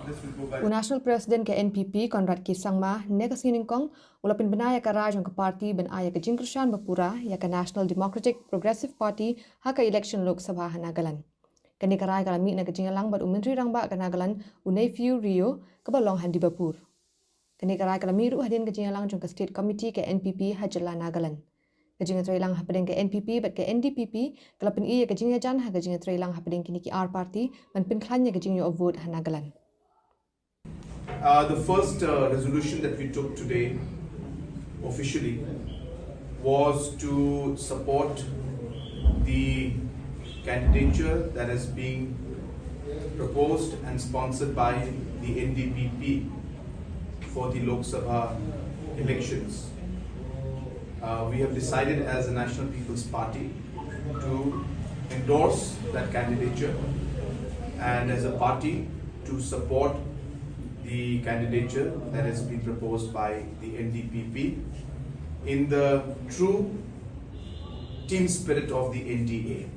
National President ke NPP Conrad-Rio sangma ne kasiningkong ulapin benaya ka rajong ke parti ben aya ke jingkrushan bapura ya ke National Democratic Progressive Party ha ke Elekshon Lok Sabha hanagalan. Kani karai kalami na ke jingalang bat umentri rangba kanagalan unefyu Rio ke balong handi bapur. Kani karai kalami ru hadin ke jingalang jong ke State Committee ke NPP hajala nagalan. Ke jingatrailang hapadeng ke NPP bat ke NDPP kelapin iya ke jingajan ha ke jingatrailang hapadeng kini ki R Party man pinklanya ke jingyo vote hanagalan. The first resolution that we took today officially was to support the candidature that is being proposed and sponsored by the NDPP for the Lok Sabha elections. We have decided as a National People's Party to endorse that candidature and as a party to support the candidature that has been proposed by the NDPP in the true team spirit of the NDA.